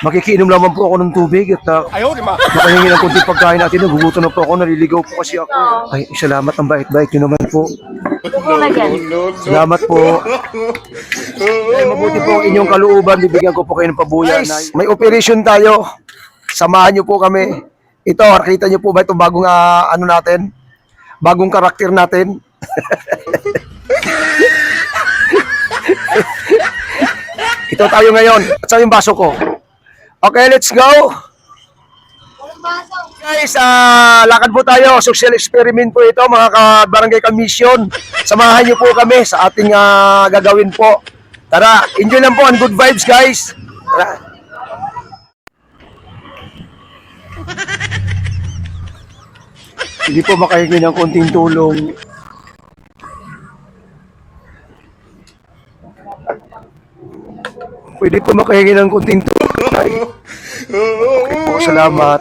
Makikiinom lamang po ako ng tubig at makahingi ng kunting pagkain natin. Nagugutom na po ako, naliligaw po kasi ako. Ay, salamat, ang bait-bait nyo naman po. Salamat po. Ay, mabuti po ang inyong kalooban. Bibigyan ko po kayo ng pabuya. May operation tayo. Samahan nyo po kami. Ito, nakita nyo po ba itong bagong ano natin? Bagong karakter natin? Ito tayo ngayon. At saan yung baso ko? Okay, let's go! Guys, lakad po tayo. Social experiment po ito, mga ka-barangay commission. Samahan niyo po kami sa ating gagawin po. Tara, enjoy lang po ang good vibes, guys. Tara. Hindi po makahingi ng konting tulong. Pwede po makahingi ng konting tulong. Okay po, salamat.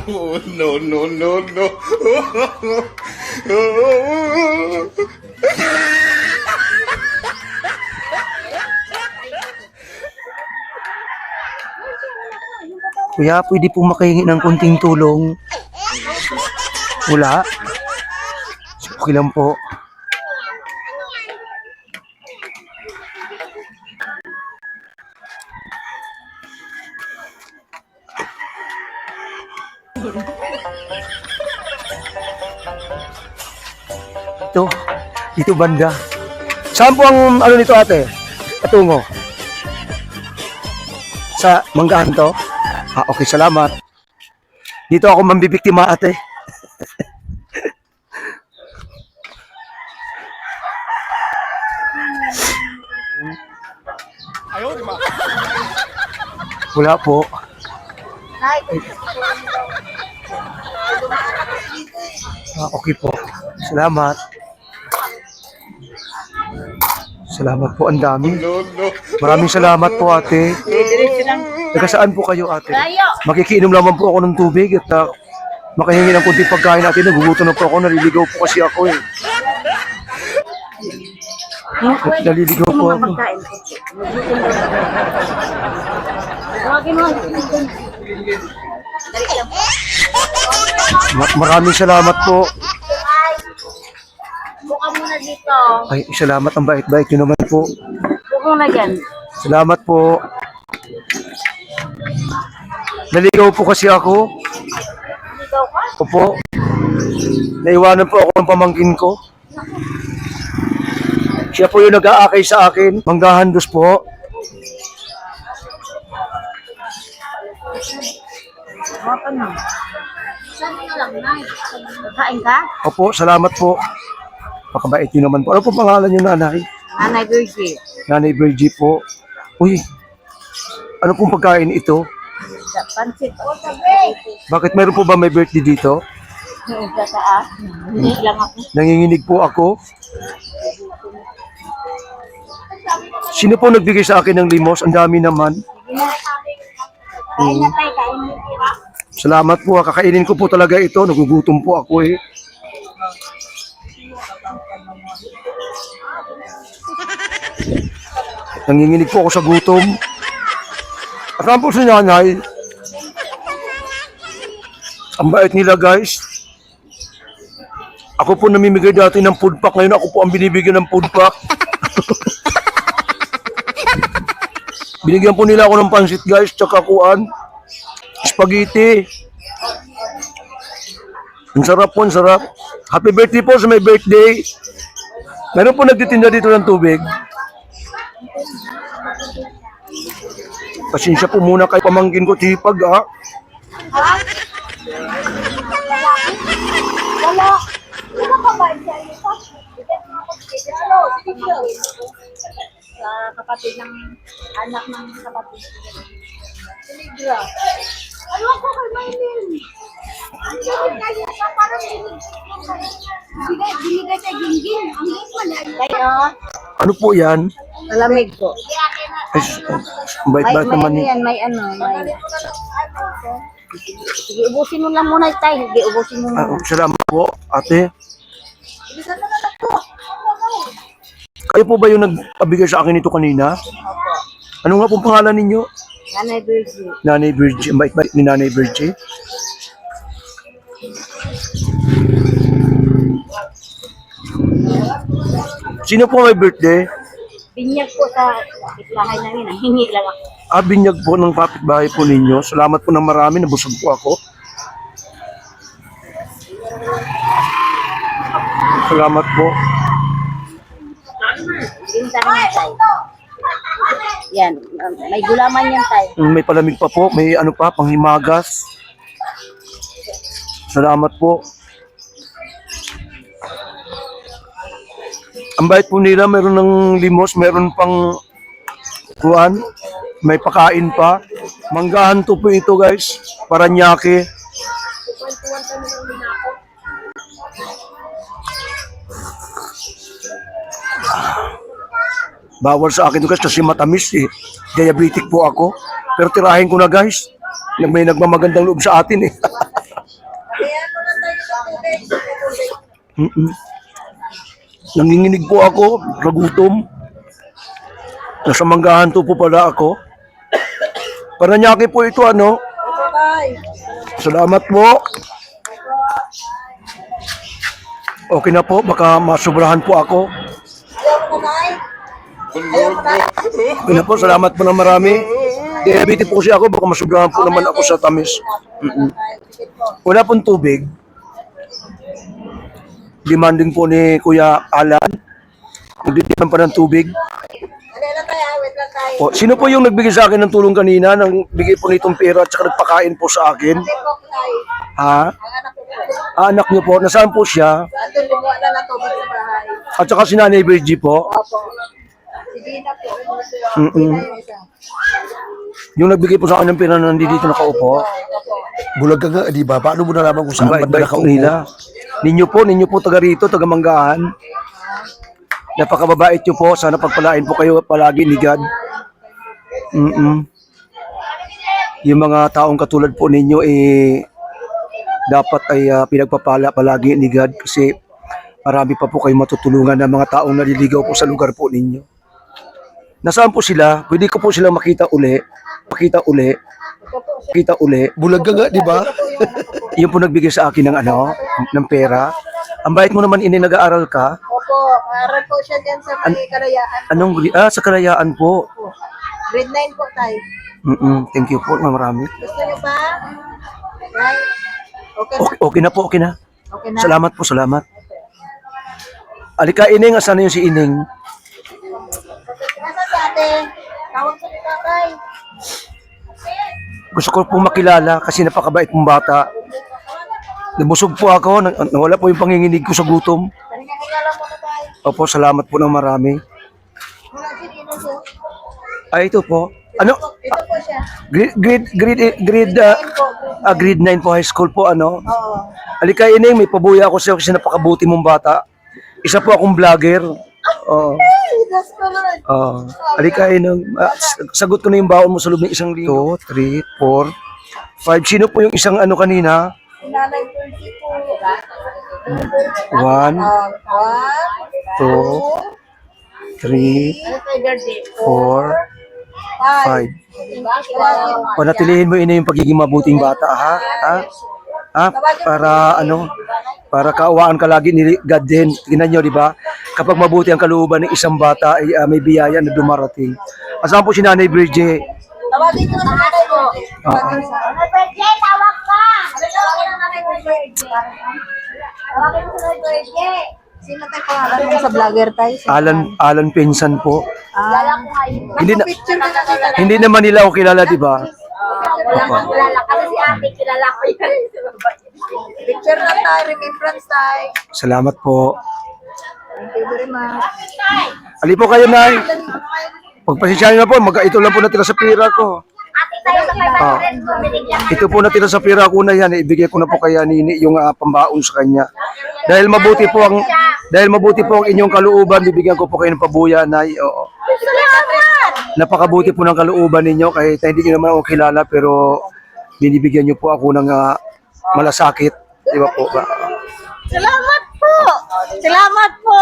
Oh, no, no, no, no. Kuya, pwede po makahingi ng konting tulong. Wala? Okay lang po. Dito banda. Saan po ang ano nito, ate? Patungo. Sa Manggahan to? Okay, salamat. Dito ako mambibiktima, ate. Wala po. Okay po. Salamat. Salamat po, ang dami. Maraming salamat po, ate. Taga saan po kayo, ate? Makikiinom lamang po ako ng tubig at makahingi ng kunting pagkain natin. Nagugutom na po ako, naliligaw po kasi ako eh. Naliligaw po ako. Maraming salamat po. Buka muna dito. Ay, salamat, ang bait-bait nyo naman po. Buka na dyan. Salamat po. Naligaw po kasi ako. Dito ka? Opo. Naiwanan po ako ng pamangkin ko. Siya po yung nag-aakay sa akin. Manggahan dos po. Apa na? Saan na lang, Nay? Kain ka? Opo, salamat po. Pakabait nyo naman po. Ano po pangalan nyo, nanay? Nanay Virgie. Nanay Virgie po. Uy, ano pong pagkain ito? Pansit. Bakit meron po ba may birthday dito? Sa taas. Hindi lang ako. Nanginginig po ako. Sino po nagbigay sa akin ng limos? Ang dami naman. Kain na tayo, kain na tira. Salamat po. Kakainin ko po talaga ito. Nagugutom po ako eh. Nanginginig po ako sa gutom. At po si nanay. Ang bait nila, guys. Ako po namimigay dati ng food pack. Ngayon ako po ang binibigyan ng food pack. Binigyan po nila ako ng pansit, guys. Tsaka kuan. Spaghetti. Ang sarap po, ang sarap. Happy birthday po sa may birthday. Meron po nagtitinda dito ng tubig. Pasensya po muna kay pamangkin ko, Tipag, ha? Wala. Ano ka ba? Sa kapatid ng anak ng kapatid. Siligra. Ano ko kay Maylin? Ang galing kaya sa parang binigay kay Gingging. Ang galing pala. Kaya, Ano po yan? malamig po. Ay, bait-bait naman May yun. yan, may ano, may Sige, ubusin mo lang muna tayo. Sige, ubusin mo muna. Salamat po, ate. Bilisan mo na lang po. Kayo po ba yung nagpabigay sa akin ito kanina? Opo. Ano nga pong pangalan ninyo? Nanay Virgie. Nanay Virgie. Ang bait-bait ni Nanay Virgie. Sino po may birthday? Binyag po sa kapitbahay namin. Hingi lang ako. Binyag po ng kapitbahay po ninyo. Salamat po ng marami. Nabusog po ako. Salamat po. Binta naman tayo. Yan. May gulaman yan tayo. May palamig pa po. May ano pa, panghimagas. Salamat po. Ang bait po nila, meron ng limos, meron pang kuan, may pakain pa. Manggahan to po ito guys, Paranaque. Bawal sa akin to guys kasi matamis eh. Diabetic po ako. Pero tirahin ko na guys. May nagmamagandang loob sa atin eh. Nanginginig po ako, nagutom. Nasa manggahan to po pala ako. Paranaque po ito ano. Salamat po. Okay na po, baka masubrahan po ako. Okay na po, salamat po ng marami. Diabetes po kasi ako, baka masubrahan po naman ako sa tamis. Wala pong tubig. Demanding po ni Kuya Alan. Nagdidemand pa ng tubig. O, sino po yung nagbigay sa akin ng tulong kanina, nang bigay po nitong pera at saka nagpakain po sa akin? Ha? Anak niyo po, nasaan po siya? At saka si Nanay Virgie po? Yung nagbigay po sa akin ng pera na nandito nakaupo? Bulag ka nga, di ba? Paano mo nalaman kung Ang saan ba bait-bait po nakaupo? nila. Ninyo po taga rito, taga Manggahan. Napakababait nyo po. Sana pagpalain po kayo palagi ni God. Yung mga taong katulad po ninyo dapat ay pinagpapala palagi ni God kasi marami pa po kayo matutulungan ng mga taong naliligaw po sa lugar po ninyo. Nasaan po sila? Pwede ko po silang makita uli. Bulag ka nga, di ba? Yung po nagbigay sa akin ng ng pera. Ang bait mo naman nag-aaral ka. Opo, aral po siya dyan sa may Karayaan. Sa Karayaan po. Grade 9 po tayo. Thank you po, marami. Gusto niyo pa? Right? Okay na? Okay na po, okay na. Okay na? Salamat po, salamat. Alika, Ining, asan na yung si Ining? Nasaan si ate? Tawag ko ni tatay. Gusto ko po makilala kasi napakabait mong bata. Nabusog po ako, nawala po yung panginginig ko sa gutom. Pahinga-hinga lang muna tayo. Opo, salamat po ng marami. Wala si Dino po. Ito po. Ano? Ito po siya. Grade 9 po, high school po, ano? Oo. Alika, Ining, may pabuya ako sa'yo kasi napakabuti mong bata. Isa po akong vlogger. Oo. That's good. Alika, Ining. Sagot ko na yung baon mo sa loob ng 1,000. 2, 3, 4, 5. Sino po yung isang ano kanina? Nanay Virgie po. 1, 2, 3, Ano kay Virgie? 4, 5. Diba? Panatilihin mo ina yung pagiging mabuting bata, ha? Para kaawaan ka lagi ni God din. Tingnan nyo, di ba? Kapag mabuti ang kalooban ng isang bata, ay may biyaya na dumarating. Asan po si Nanay Virgie? Tawagin ko sa nanay mo. Tawagin sa nanay Virgie, tawag ka! Tawagin sa nanay Virgie. Tawagin mo sa nanay Virgie. Sino tayo pangalan mo sa vlogger tayo? Alan Pinsan po. Lala ko kayo. Hindi na, Picture ka na. hindi naman nila ako kilala, di ba? Wala kang kilala. Kasi si ate kilala ko yan. Picture na tayo. Remembrance tayo. Salamat po. Thank you very much. Ali po kayo, Nay. Pagpasensyahan na po, ito lang po natira sa pira ko. Ate tayo sa 500 ko. Binigyan Ito po natira sa pira ko na yan, ibigay ko na po kaya Nini yung pambaon sa kanya. Dahil mabuti po ang inyong kalooban, bibigyan ko po kayo ng pabuya, Nay. Oo. Salamat! Napakabuti po ng kalooban ninyo kahit hindi niyo naman ako kilala pero binibigyan niyo po ako ng malasakit. Di ba po ba? Salamat po! Salamat po!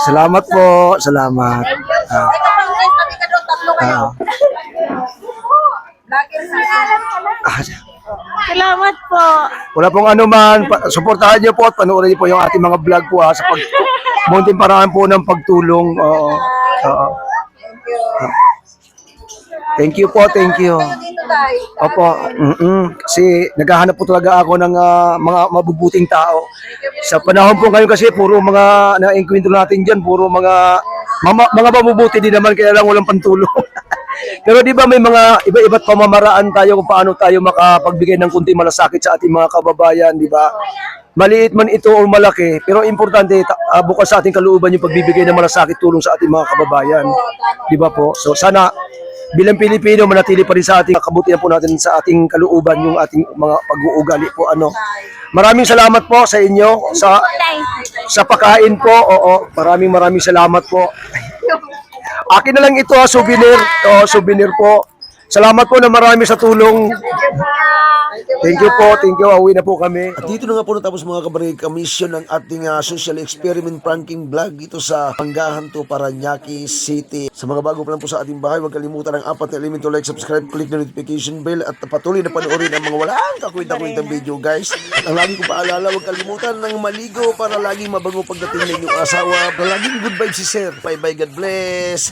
Salamat po. Salamat. Ah, Ito pang guys, pati ka doon, tatlo kayo. ah, Lagi ah, Salamat po. wala pong ano man. Suportahan niyo po at panoorin niyo po yung ating mga vlog po sa munting paraan po ng pagtulong. Oo. Oo. Thank you. Thank you po, thank you. Dito tayo. Opo, kasi naghahanap po talaga ako ng mga mabubuting tao. Sa panahon po ngayon kasi puro mga na-enkwentro natin dyan, puro mga mga mabubuti din naman kaya lang walang pantulong. Pero di ba may mga iba-iba't pamamaraan tayo kung paano tayo makapagbigay ng kunti malasakit sa ating mga kababayan, di ba? Maliit man ito o malaki, pero importante bukas sa ating kalooban yung pagbibigay ng malasakit tulong sa ating mga kababayan. Di ba po? So sana bilang Pilipino, manatili pa rin sa ating kabutihan po natin sa ating kalooban yung ating mga pag-uugali po. Maraming salamat po sa inyo sa pagkain po. Oo, maraming salamat po. Akin na lang ito souvenir. Souvenir po. Salamat po na marami sa tulong. Thank you po, thank you. Uwi na po kami. At dito na nga po natapos mga kabarig kamisyon ng ating social experiment pranking vlog dito sa Panggahan to Paranaque City. Sa mga bago pa lang po sa ating bahay, huwag kalimutan ang 4 na elemento, like, subscribe, click the notification bell at patuloy na panoorin ang mga walang kakwenta-kwentang video guys. At ang lagi ko paalala, huwag kalimutan ng maligo para laging mabango pagdating ng inyong asawa. Laging good vibes si Sir. Bye bye, God bless.